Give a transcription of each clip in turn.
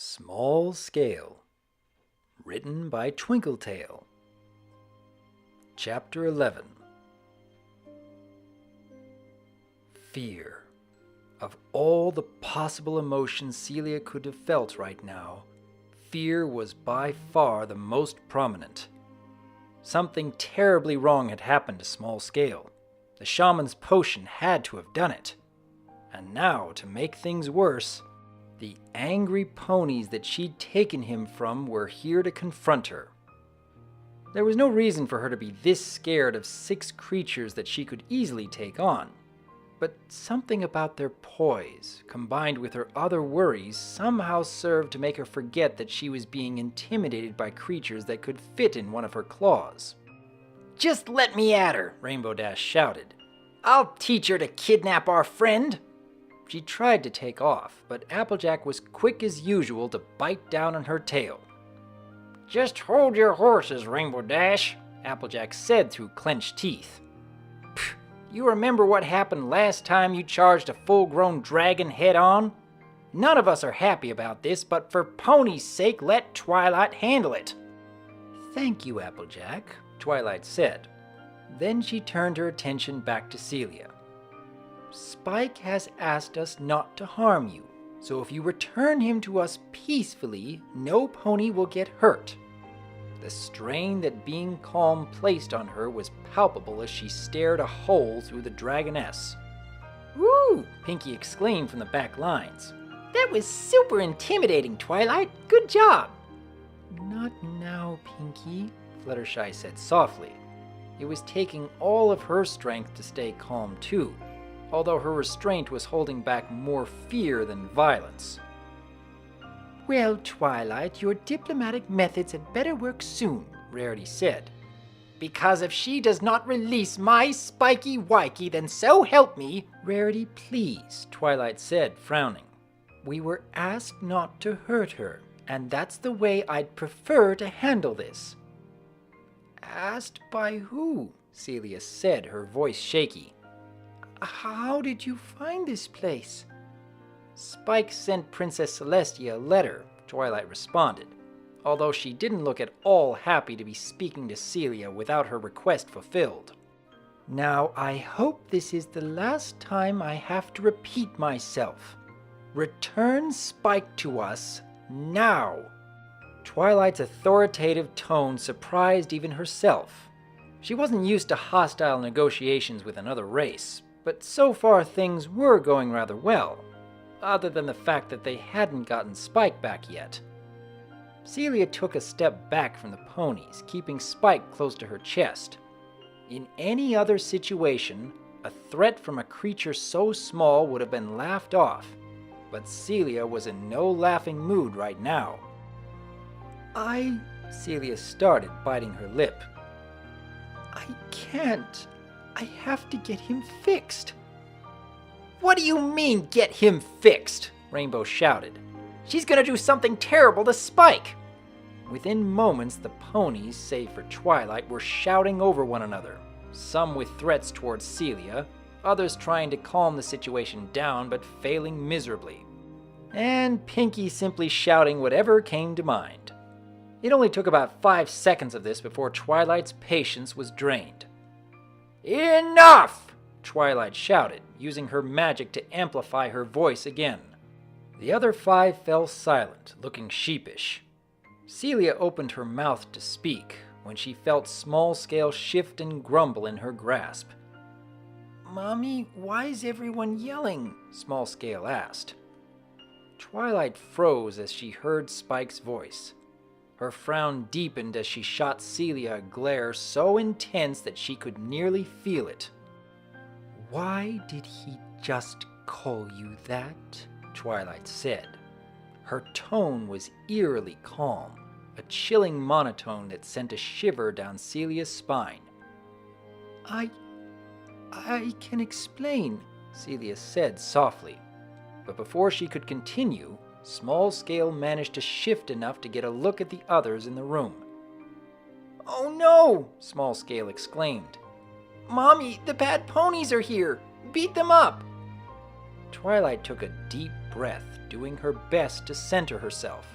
Small Scale. Written by Twinkletail. Chapter 11. Fear. Of all the possible emotions Celia could have felt right now, fear was by far the most prominent. Something terribly wrong had happened to Small Scale. The shaman's potion had to have done it. And now, to make things worse, the angry ponies that she'd taken him from were here to confront her. There was no reason for her to be this scared of 6 creatures that she could easily take on. But something about their poise, combined with her other worries, somehow served to make her forget that she was being intimidated by creatures that could fit in one of her claws. "Just let me at her," Rainbow Dash shouted. "I'll teach her to kidnap our friend." She tried to take off, but Applejack was quick as usual to bite down on her tail. "Just hold your horses, Rainbow Dash," Applejack said through clenched teeth. "You remember what happened last time you charged a full-grown dragon head-on? None of us are happy about this, but for Pony's sake, let Twilight handle it." "Thank you, Applejack," Twilight said. Then she turned her attention back to Celia. "Spike has asked us not to harm you, so if you return him to us peacefully, no pony will get hurt." The strain that being calm placed on her was palpable as she stared a hole through the dragoness. "Woo!" Pinkie exclaimed from the back lines. "That was super intimidating, Twilight. Good job." "Not now, Pinkie," Fluttershy said softly. It was taking all of her strength to stay calm too, although her restraint was holding back more fear than violence. "Well, Twilight, your diplomatic methods had better work soon," Rarity said. "Because if she does not release my Spiky Wikey, then so help me—" "Rarity, please," Twilight said, frowning. "We were asked not to hurt her, and that's the way I'd prefer to handle this." "Asked by who?" Celia said, her voice shaky. "How did you find this place?" "Spike sent Princess Celestia a letter," Twilight responded, although she didn't look at all happy to be speaking to Celia without her request fulfilled. "Now, I hope this is the last time I have to repeat myself. Return Spike to us, now!" Twilight's authoritative tone surprised even herself. She wasn't used to hostile negotiations with another race, but so far things were going rather well, other than the fact that they hadn't gotten Spike back yet. Celia took a step back from the ponies, keeping Spike close to her chest. In any other situation, a threat from a creature so small would have been laughed off, but Celia was in no laughing mood right now. Celia started, biting her lip. "I can't. I have to get him fixed." "What do you mean, get him fixed?" Rainbow shouted. "She's gonna do something terrible to Spike!" Within moments, the ponies, save for Twilight, were shouting over one another, some with threats towards Celia, others trying to calm the situation down but failing miserably, and Pinkie simply shouting whatever came to mind. It only took about 5 seconds of this before Twilight's patience was drained. "Enough!" Twilight shouted, using her magic to amplify her voice again. The other 5 fell silent, looking sheepish. Celia opened her mouth to speak when she felt Small Scale shift and grumble in her grasp. "Mommy, why is everyone yelling?" Small Scale asked. Twilight froze as she heard Spike's voice. Her frown deepened as she shot Celia a glare so intense that she could nearly feel it. "Why did he just call you that?" Twilight said. Her tone was eerily calm, a chilling monotone that sent a shiver down Celia's spine. I can explain," Celia said softly. But before she could continue, Small Scale managed to shift enough to get a look at the others in the room. "Oh no!" Small Scale exclaimed. "Mommy, the bad ponies are here! Beat them up!" Twilight took a deep breath, doing her best to center herself.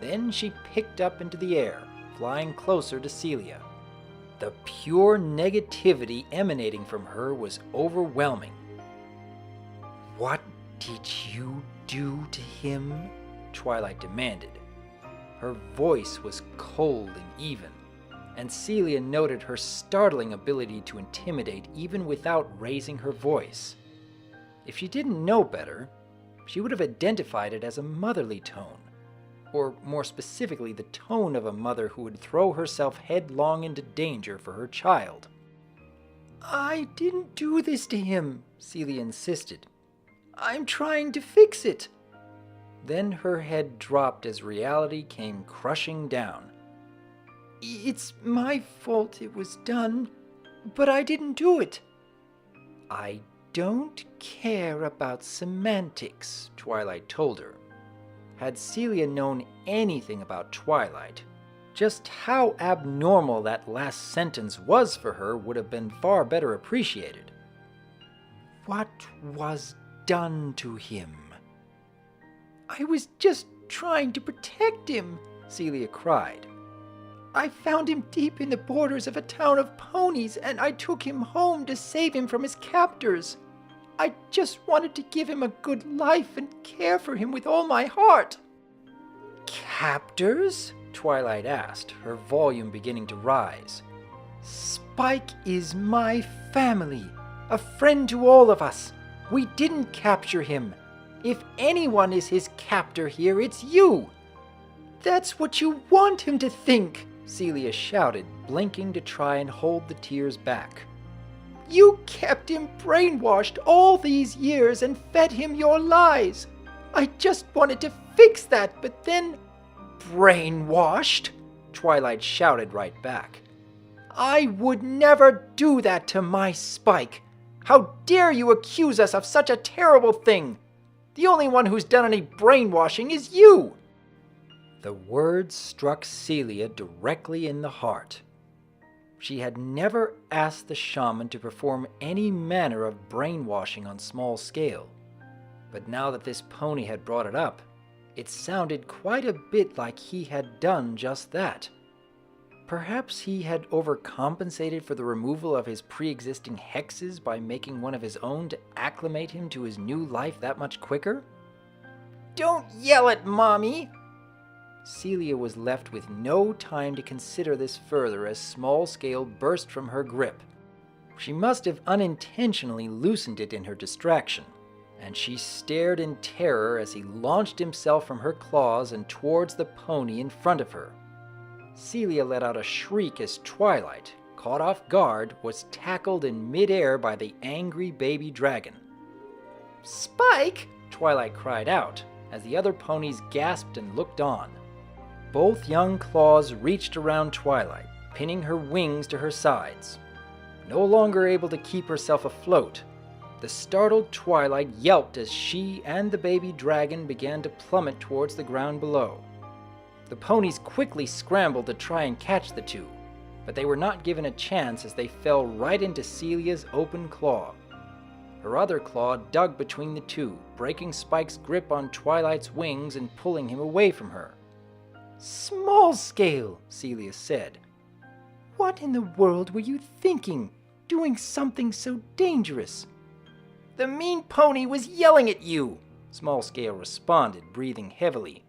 Then she picked up into the air, flying closer to Celia. The pure negativity emanating from her was overwhelming. "What did you do to him?" Twilight demanded. Her voice was cold and even, and Celia noted her startling ability to intimidate even without raising her voice. If she didn't know better, she would have identified it as a motherly tone, or more specifically the tone of a mother who would throw herself headlong into danger for her child. "I didn't do this to him," Celia insisted. "I'm trying to fix it." Then her head dropped as reality came crushing down. "It's my fault it was done, but I didn't do it." "I don't care about semantics," Twilight told her. Had Celia known anything about Twilight, just how abnormal that last sentence was for her would have been far better appreciated. "What was done to him?" "I was just trying to protect him," Celia cried. "I found him deep in the borders of a town of ponies, and I took him home to save him from his captors. I just wanted to give him a good life and care for him with all my heart." "Captors?" Twilight asked, her volume beginning to rise. "Spike is my family, a friend to all of us. We didn't capture him. If anyone is his captor here, it's you." "That's what you want him to think," Celia shouted, blinking to try and hold the tears back. "You kept him brainwashed all these years and fed him your lies. I just wanted to fix that, but then—" "Brainwashed?" Twilight shouted right back. "I would never do that to my Spike. How dare you accuse us of such a terrible thing? The only one who's done any brainwashing is you." The words struck Celia directly in the heart. She had never asked the shaman to perform any manner of brainwashing on small scale. But now that this pony had brought it up, it sounded quite a bit like he had done just that. Perhaps he had overcompensated for the removal of his pre-existing hexes by making one of his own to acclimate him to his new life that much quicker? "Don't yell at Mommy!" Celia was left with no time to consider this further as Small Scale burst from her grip. She must have unintentionally loosened it in her distraction, and she stared in terror as he launched himself from her claws and towards the pony in front of her. Celia let out a shriek as Twilight, caught off guard, was tackled in midair by the angry baby dragon. "Spike!" Twilight cried out, as the other ponies gasped and looked on. Both young claws reached around Twilight, pinning her wings to her sides. No longer able to keep herself afloat, the startled Twilight yelped as she and the baby dragon began to plummet towards the ground below. The ponies quickly scrambled to try and catch the two, but they were not given a chance as they fell right into Celia's open claw. Her other claw dug between the two, breaking Spike's grip on Twilight's wings and pulling him away from her. "Small Scale," Celia said. "What in the world were you thinking, doing something so dangerous?" "The mean pony was yelling at you," Small Scale responded, breathing heavily.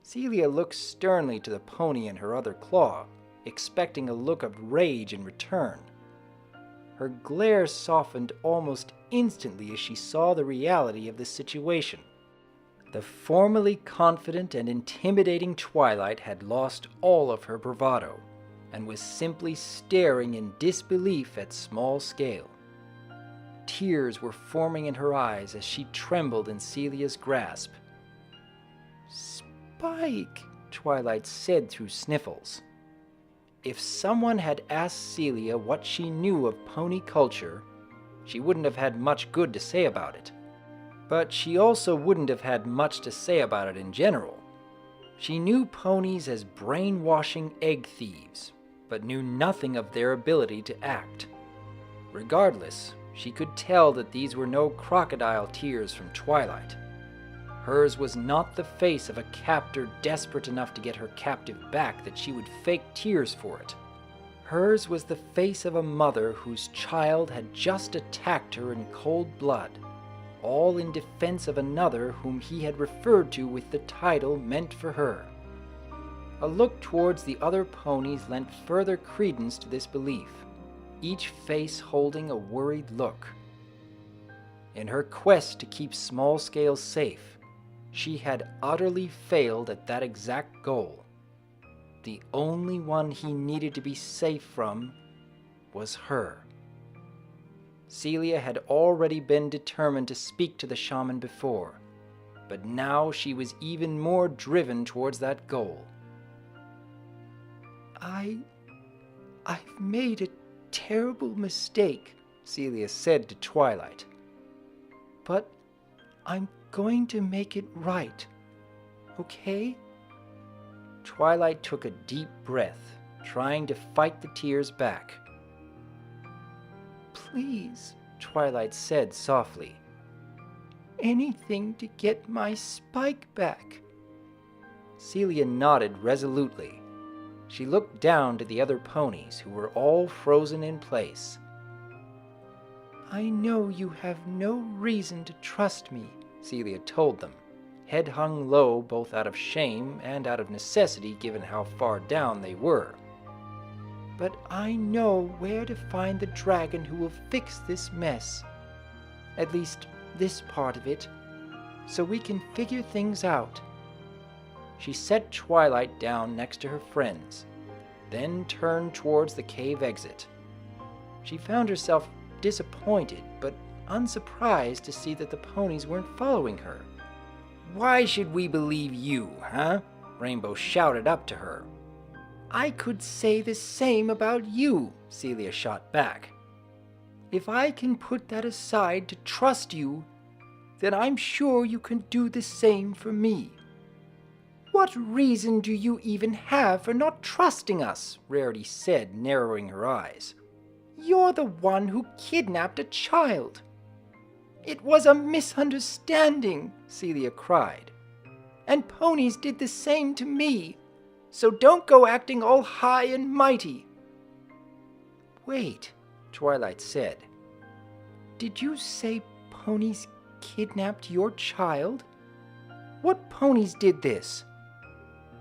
Celia looked sternly to the pony in her other claw, expecting a look of rage in return. Her glare softened almost instantly as she saw the reality of the situation. The formerly confident and intimidating Twilight had lost all of her bravado, and was simply staring in disbelief at Small Scale. Tears were forming in her eyes as she trembled in Celia's grasp. "Spike," Twilight said through sniffles. If someone had asked Celia what she knew of pony culture, she wouldn't have had much good to say about it. But she also wouldn't have had much to say about it in general. She knew ponies as brainwashing egg thieves, but knew nothing of their ability to act. Regardless, She could tell that these were no crocodile tears from Twilight. Hers was not the face of a captor desperate enough to get her captive back that she would fake tears for it. Hers was the face of a mother whose child had just attacked her in cold blood, all in defense of another whom he had referred to with the title meant for her. A look towards the other ponies lent further credence to this belief, each face holding a worried look. In her quest to keep Small-Scale safe, she had utterly failed at that exact goal. The only one he needed to be safe from was her. Celia had already been determined to speak to the shaman before, but now she was even more driven towards that goal. I've made a terrible mistake, Celia said to Twilight. But I'm going to make it right, okay? Twilight took a deep breath, trying to fight the tears back. Please, Twilight said softly. Anything to get my Spike back. Celia nodded resolutely. She looked down to the other ponies, who were all frozen in place. I know you have no reason to trust me, Celia told them, head hung low both out of shame and out of necessity given how far down they were. But I know where to find the dragon who will fix this mess. At least this part of it, so we can figure things out. She set Twilight down next to her friends, then turned towards the cave exit. She found herself disappointed, but unsurprised to see that the ponies weren't following her. "Why should we believe you, huh?" Rainbow shouted up to her. "I could say the same about you," Celia shot back. "If I can put that aside to trust you, then I'm sure you can do the same for me." "What reason do you even have for not trusting us?" Rarity said, narrowing her eyes. "You're the one who kidnapped a child." "It was a misunderstanding," Celia cried. "And ponies did the same to me, so don't go acting all high and mighty." "Wait," Twilight said. "Did you say ponies kidnapped your child? What ponies did this?"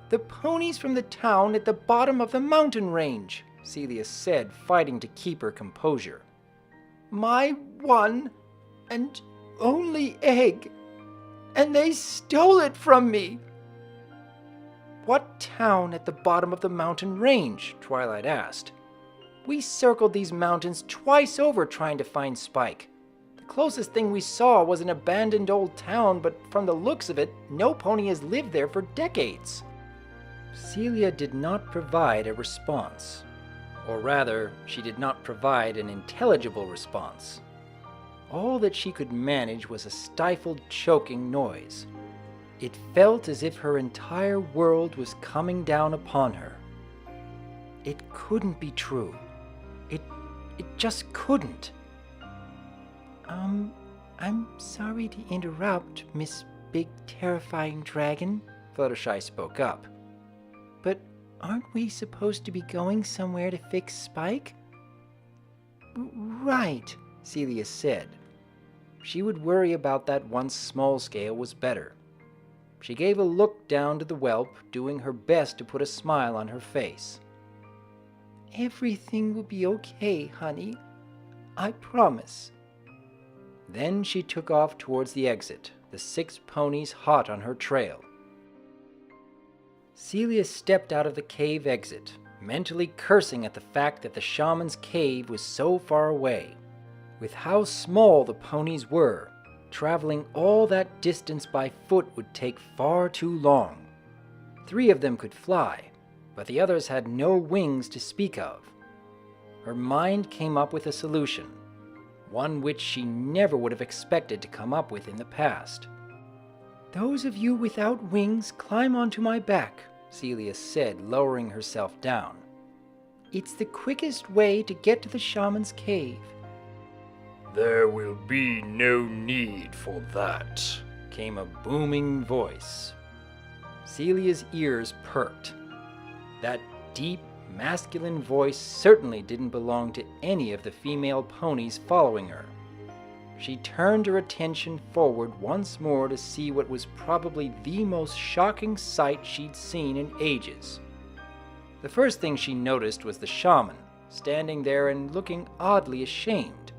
"The ponies from the town at the bottom of the mountain range," Celia said, fighting to keep her composure. "My one and only egg, and they stole it from me." "What town at the bottom of the mountain range?" Twilight asked. "We circled these mountains twice over trying to find Spike. The closest thing we saw was an abandoned old town, but from the looks of it, no pony has lived there for decades." Celia did not provide a response. Or rather, she did not provide an intelligible response. All that she could manage was a stifled, choking noise. It felt as if her entire world was coming down upon her. It couldn't be true. It just couldn't. I'm sorry to interrupt, Miss Big Terrifying Dragon," Fluttershy spoke up. "But aren't we supposed to be going somewhere to fix Spike?" "Right," Celia said. She would worry about that once Small-Scale was better. She gave a look down to the whelp, doing her best to put a smile on her face. "Everything will be okay, honey. I promise." Then she took off towards the exit, the 6 ponies hot on her trail. Celia stepped out of the cave exit, mentally cursing at the fact that the shaman's cave was so far away. With how small the ponies were, traveling all that distance by foot would take far too long. 3 of them could fly, but the others had no wings to speak of. Her mind came up with a solution, one which she never would have expected to come up with in the past. "Those of you without wings climb onto my back," Celia said, lowering herself down. "It's the quickest way to get to the shaman's cave." There will be no need for that, came a booming voice. Celia's ears perked. That deep, masculine voice certainly didn't belong to any of the female ponies following her. She turned her attention forward once more to see what was probably the most shocking sight she'd seen in ages. The first thing she noticed was the shaman, standing there and looking oddly ashamed.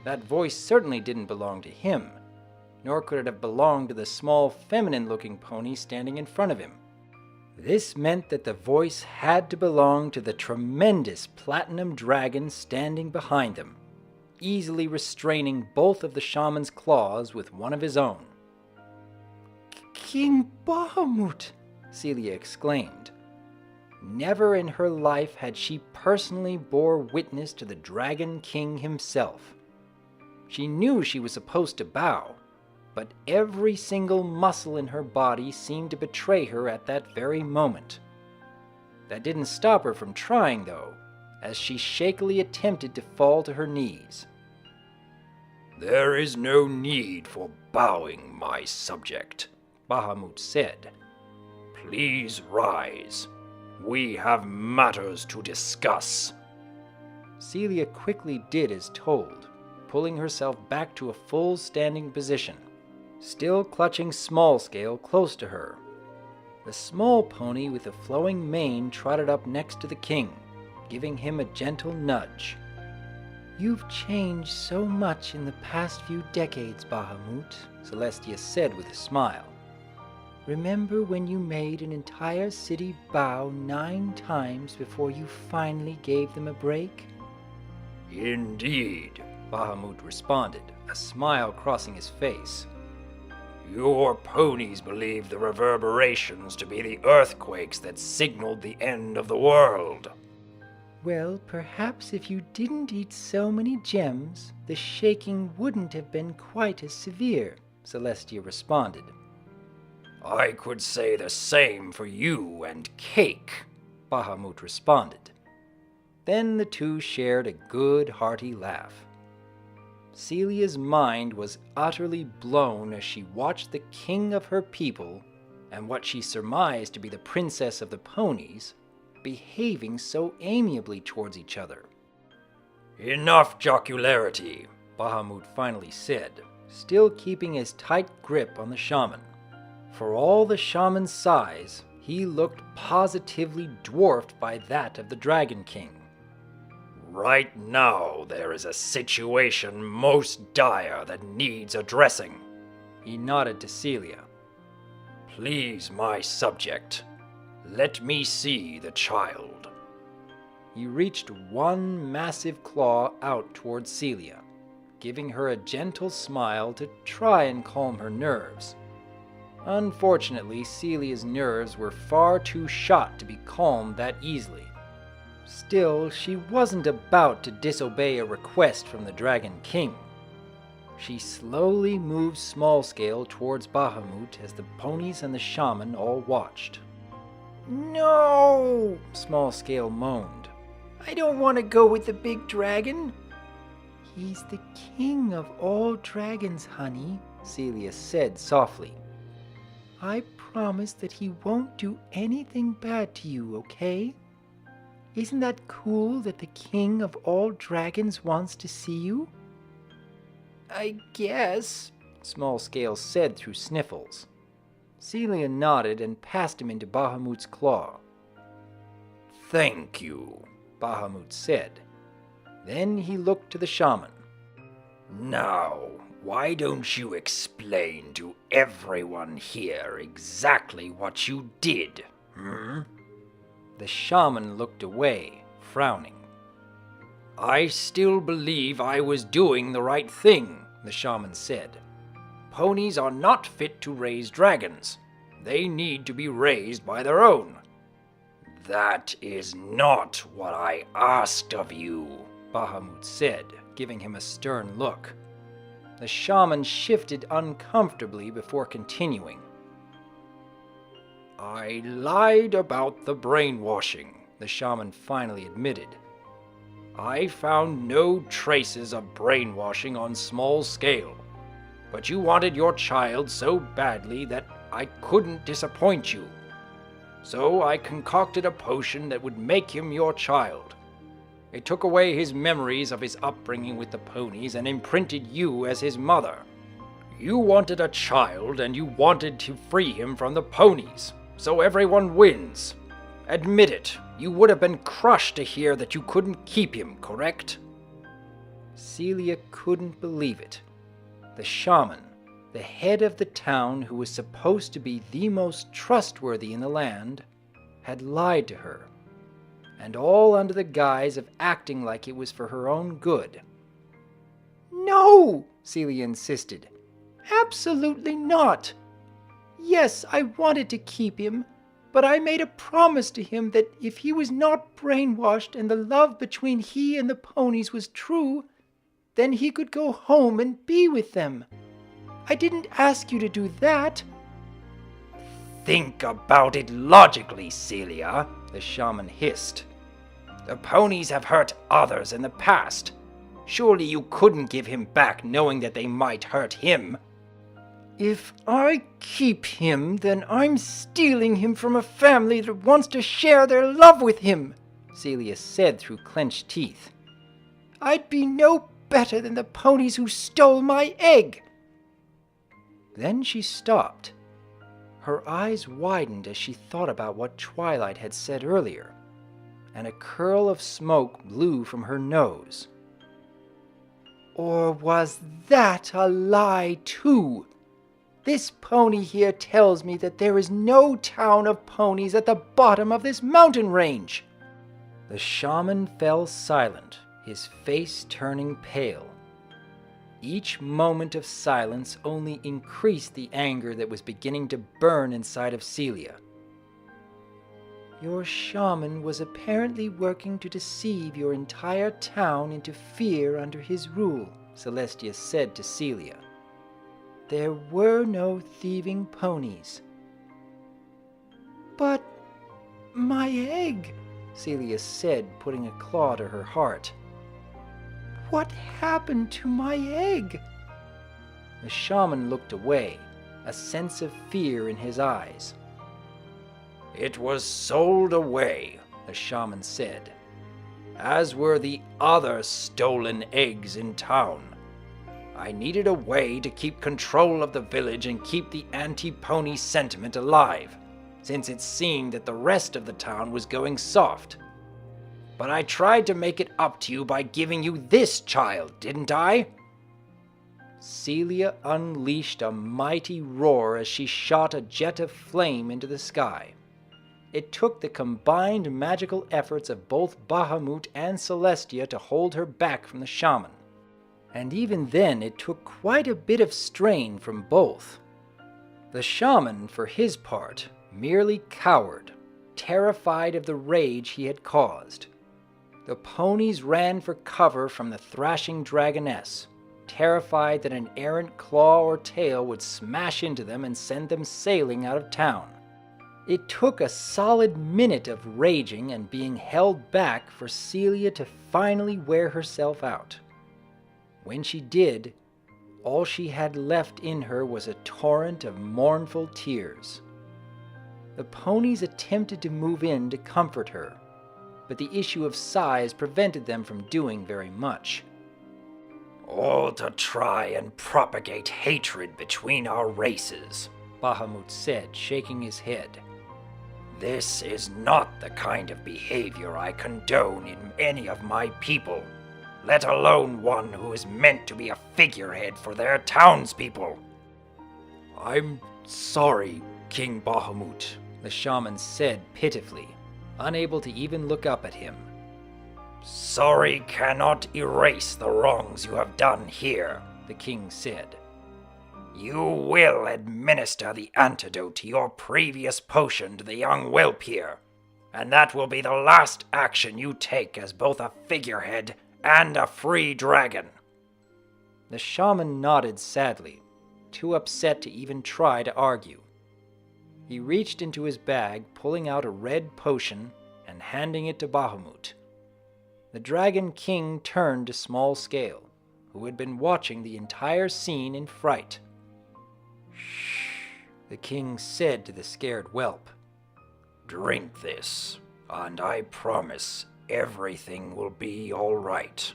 That voice certainly didn't belong to him, nor could it have belonged to the small, feminine-looking pony standing in front of him. This meant that the voice had to belong to the tremendous platinum dragon standing behind them, easily restraining both of the shaman's claws with one of his own. King Bahamut! Celia exclaimed. Never in her life had she personally bore witness to the Dragon King himself. She knew she was supposed to bow, but every single muscle in her body seemed to betray her at that very moment. That didn't stop her from trying, though, as she shakily attempted to fall to her knees. There is no need for bowing, my subject, Bahamut said. Please rise. We have matters to discuss. Celia quickly did as told, pulling herself back to a full standing position, still clutching Small Scale close to her. The small pony with the flowing mane trotted up next to the king, giving him a gentle nudge. You've changed so much in the past few decades, Bahamut, Celestia said with a smile. Remember when you made an entire city bow 9 times before you finally gave them a break? Indeed, Bahamut responded, a smile crossing his face. Your ponies believe the reverberations to be the earthquakes that signaled the end of the world. Well, perhaps if you didn't eat so many gems, the shaking wouldn't have been quite as severe, Celestia responded. I could say the same for you and cake, Bahamut responded. Then the two shared a good, hearty laugh. Celia's mind was utterly blown as she watched the king of her people, and what she surmised to be the princess of the ponies, behaving so amiably towards each other. Enough jocularity, Bahamut finally said, still keeping his tight grip on the shaman. For all the shaman's size, he looked positively dwarfed by that of the Dragon King. Right now, there is a situation most dire that needs addressing. He nodded to Celia. Please, my subject, let me see the child. He reached one massive claw out towards Celia, giving her a gentle smile to try and calm her nerves. Unfortunately, Celia's nerves were far too shot to be calmed that easily. Still, she wasn't about to disobey a request from the Dragon King. She slowly moved Small Scale towards Bahamut as the ponies and the shaman all watched. No! Small Scale moaned. I don't want to go with the big dragon. He's the king of all dragons, honey, Celia said softly. I promise that he won't do anything bad to you, okay? Isn't that cool that the king of all dragons wants to see you? I guess, Small Scale said through sniffles. Celia nodded and passed him into Bahamut's claw. Thank you, Bahamut said. Then he looked to the shaman. Now, why don't you explain to everyone here exactly what you did, The shaman looked away, frowning. I still believe I was doing the right thing, the shaman said. Ponies are not fit to raise dragons. They need to be raised by their own. That is not what I asked of you, Bahamut said, giving him a stern look. The shaman shifted uncomfortably before continuing. I lied about the brainwashing, the shaman finally admitted. I found no traces of brainwashing on small scale, but you wanted your child so badly that I couldn't disappoint you. So I concocted a potion that would make him your child. It took away his memories of his upbringing with the ponies and imprinted you as his mother. You wanted a child and you wanted to free him from the ponies, so everyone wins. Admit it, you would have been crushed to hear that you couldn't keep him, correct? Celia couldn't believe it. The shaman, the head of the town who was supposed to be the most trustworthy in the land, had lied to her, and all under the guise of acting like it was for her own good. "No!" Celia insisted. "Absolutely not! Yes, I wanted to keep him, but I made a promise to him that if he was not brainwashed and the love between he and the ponies was true, then he could go home and be with them. I didn't ask you to do that." Think about it logically, Celia, the shaman hissed. The ponies have hurt others in the past. Surely you couldn't give him back knowing that they might hurt him. "If I keep him, then I'm stealing him from a family that wants to share their love with him," Celia said through clenched teeth. "I'd be no better than the ponies who stole my egg." Then she stopped. Her eyes widened as she thought about what Twilight had said earlier, and a curl of smoke blew from her nose. Or was that a lie too? This pony here tells me that there is no town of ponies at the bottom of this mountain range. The shaman fell silent, his face turning pale. Each moment of silence only increased the anger that was beginning to burn inside of Celia. "Your shaman was apparently working to deceive your entire town into fear under his rule," Celestia said to Celia. "There were no thieving ponies." "But my egg," Celia said, putting a claw to her heart. "What happened to my egg?" The shaman looked away, a sense of fear in his eyes. It was sold away, the shaman said, as were the other stolen eggs in town. I needed a way to keep control of the village and keep the anti-pony sentiment alive, since it seemed that the rest of the town was going soft. But I tried to make it up to you by giving you this child, didn't I?" Celia unleashed a mighty roar as she shot a jet of flame into the sky. It took the combined magical efforts of both Bahamut and Celestia to hold her back from the shaman. And even then it took quite a bit of strain from both. The shaman, for his part, merely cowered, terrified of the rage he had caused. The ponies ran for cover from the thrashing dragoness, terrified that an errant claw or tail would smash into them and send them sailing out of town. It took a solid minute of raging and being held back for Celia to finally wear herself out. When she did, all she had left in her was a torrent of mournful tears. The ponies attempted to move in to comfort her, but the issue of size prevented them from doing very much. "All to try and propagate hatred between our races," Bahamut said, shaking his head. "This is not the kind of behavior I condone in any of my people, let alone one who is meant to be a figurehead for their townspeople." "I'm sorry, King Bahamut," the shaman said pitifully, unable to even look up at him. "Sorry cannot erase the wrongs you have done here," the king said. "You will administer the antidote to your previous potion to the young whelp here, and that will be the last action you take as both a figurehead and a free dragon." The shaman nodded sadly, too upset to even try to argue. He reached into his bag, pulling out a red potion and handing it to Bahamut. The Dragon King turned to Small Scale, who had been watching the entire scene in fright. "Shh," the king said to the scared whelp. "Drink this, and I promise everything will be all right."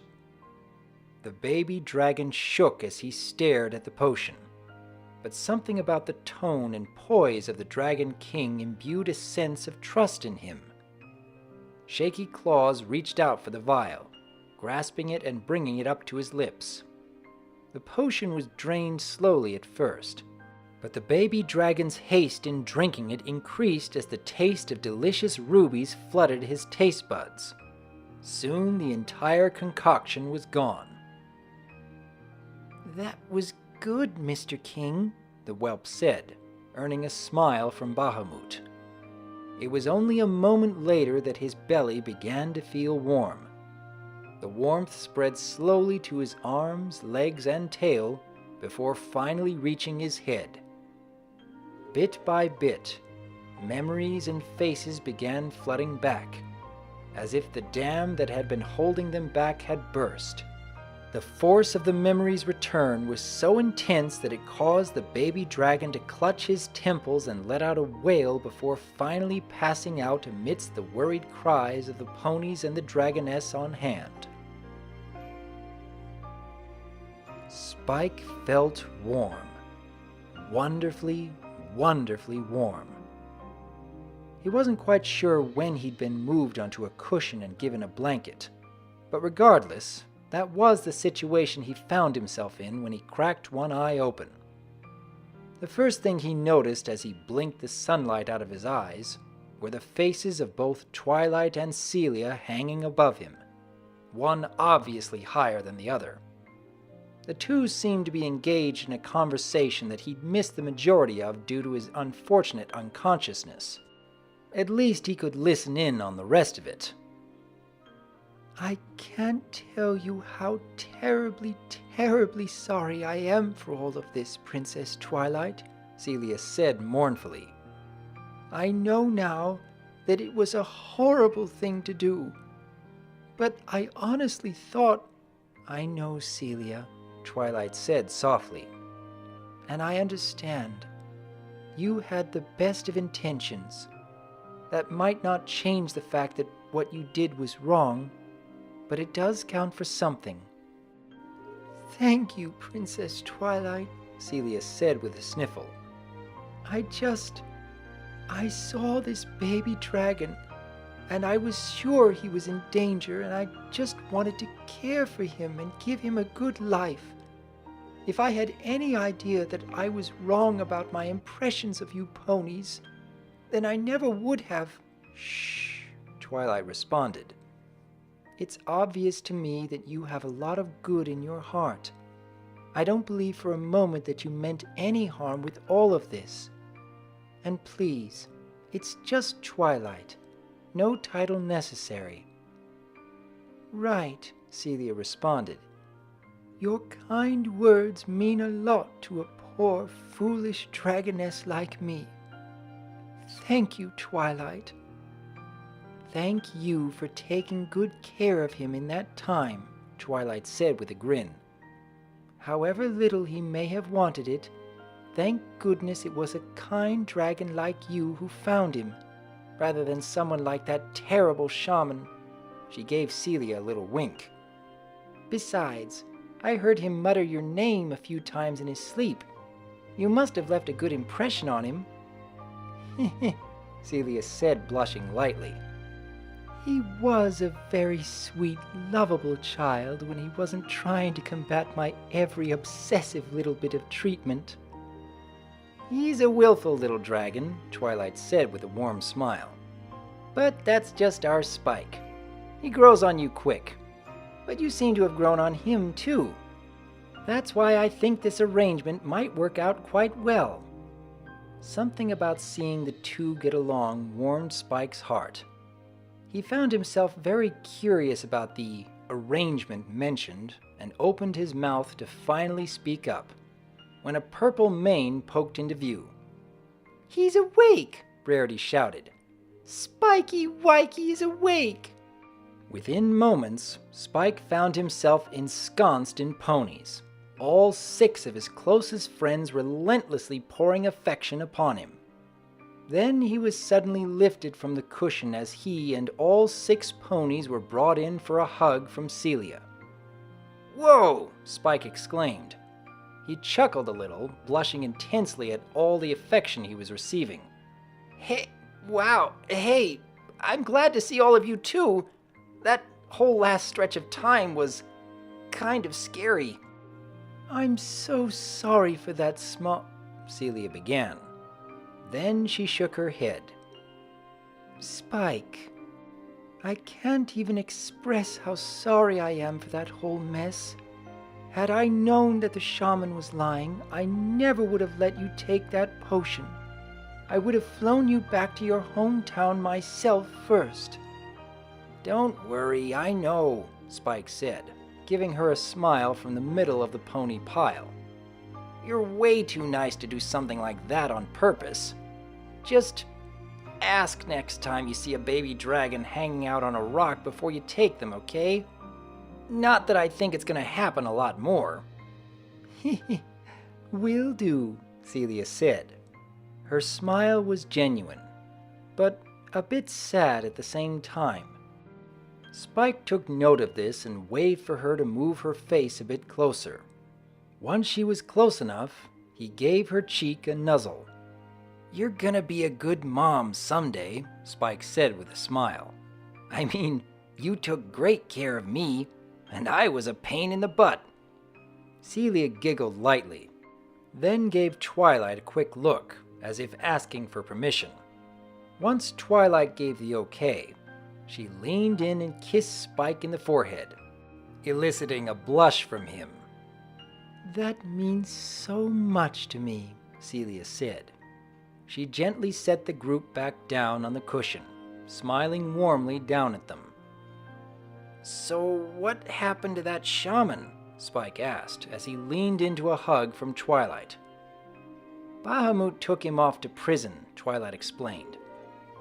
The baby dragon shook as he stared at the potion, but something about the tone and poise of the Dragon King imbued a sense of trust in him. Shaky Claws reached out for the vial, grasping it and bringing it up to his lips. The potion was drained slowly at first, but the baby dragon's haste in drinking it increased as the taste of delicious rubies flooded his taste buds. Soon the entire concoction was gone. "That was good, Mr. King," the whelp said, earning a smile from Bahamut. It was only a moment later that his belly began to feel warm. The warmth spread slowly to his arms, legs, and tail before finally reaching his head. Bit by bit, memories and faces began flooding back, as if the dam that had been holding them back had burst. The force of the memories' return was so intense that it caused the baby dragon to clutch his temples and let out a wail before finally passing out amidst the worried cries of the ponies and the dragoness on hand. Spike felt warm. Wonderfully, wonderfully warm. He wasn't quite sure when he'd been moved onto a cushion and given a blanket, but regardless, that was the situation he found himself in when he cracked one eye open. The first thing he noticed as he blinked the sunlight out of his eyes were the faces of both Twilight and Celia hanging above him, one obviously higher than the other. The two seemed to be engaged in a conversation that he'd missed the majority of due to his unfortunate unconsciousness. At least he could listen in on the rest of it. "I can't tell you how terribly, terribly sorry I am for all of this, Princess Twilight," Celia said mournfully. "I know now that it was a horrible thing to do, but I honestly thought—" "I know, Celia," Twilight said softly, "and I understand. You had the best of intentions. That might not change the fact that what you did was wrong, but it does count for something." "Thank you, Princess Twilight," Celia said with a sniffle. I saw this baby dragon, and I was sure he was in danger, and I just wanted to care for him and give him a good life. If I had any idea that I was wrong about my impressions of you ponies, then I never would have—" "Shh," Twilight responded. "It's obvious to me that you have a lot of good in your heart. I don't believe for a moment that you meant any harm with all of this. And please, it's just Twilight. No title necessary." "Right," Celia responded. "Your kind words mean a lot to a poor, foolish dragoness like me. Thank you, Twilight." "Thank you for taking good care of him in that time," Twilight said with a grin. "However little he may have wanted it, thank goodness it was a kind dragon like you who found him, rather than someone like that terrible shaman." She gave Celia a little wink. "Besides, I heard him mutter your name a few times in his sleep. You must have left a good impression on him." Celia said, blushing lightly. "He was a very sweet, lovable child when he wasn't trying to combat my every obsessive little bit of treatment." "He's a willful little dragon," Twilight said with a warm smile. "But that's just our Spike. He grows on you quick. But you seem to have grown on him too. That's why I think this arrangement might work out quite well." Something about seeing the two get along warmed Spike's heart. He found himself very curious about the arrangement mentioned and opened his mouth to finally speak up, when a purple mane poked into view. "He's awake!" Rarity shouted. "Spiky Wikey is awake!" Within moments, Spike found himself ensconced in ponies, all 6 of his closest friends relentlessly pouring affection upon him. Then he was suddenly lifted from the cushion as he and all 6 ponies were brought in for a hug from Celia. "Whoa!" Spike exclaimed. He chuckled a little, blushing intensely at all the affection he was receiving. "Hey, wow, hey, I'm glad to see all of you too. That whole last stretch of time was kind of scary." "I'm so sorry for that Celia began. Then she shook her head. "Spike, I can't even express how sorry I am for that whole mess. Had I known that the shaman was lying, I never would have let you take that potion. I would have flown you back to your hometown myself first." "Don't worry, I know," Spike said, giving her a smile from the middle of the pony pile. "You're way too nice to do something like that on purpose. Just ask next time you see a baby dragon hanging out on a rock before you take them, okay? Not that I think it's gonna happen a lot more." "Will do," Celia said. Her smile was genuine, but a bit sad at the same time. Spike took note of this and waved for her to move her face a bit closer. Once she was close enough, he gave her cheek a nuzzle. "You're gonna be a good mom someday," Spike said with a smile. "I mean, you took great care of me, and I was a pain in the butt." Celia giggled lightly, then gave Twilight a quick look, as if asking for permission. Once Twilight gave the okay, she leaned in and kissed Spike in the forehead, eliciting a blush from him. "That means so much to me," Celia said. She gently set the group back down on the cushion, smiling warmly down at them. "So what happened to that shaman?" Spike asked as he leaned into a hug from Twilight. "Bahamut took him off to prison," Twilight explained.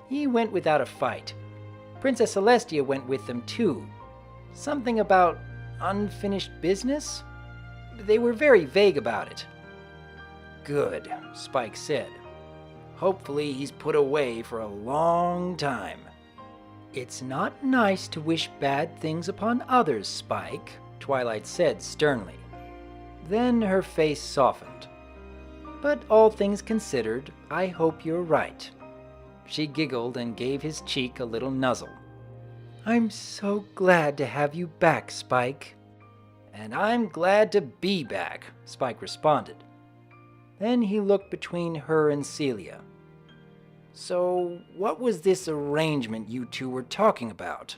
"He went without a fight. Princess Celestia went with them too. Something about unfinished business? They were very vague about it." "Good," Spike said. "Hopefully he's put away for a long time." "It's not nice to wish bad things upon others, Spike," Twilight said sternly. Then her face softened. "But all things considered, I hope you're right." She giggled and gave his cheek a little nuzzle. "I'm so glad to have you back, Spike." "And I'm glad to be back," Spike responded. Then he looked between her and Celia. "So, what was this arrangement you two were talking about?"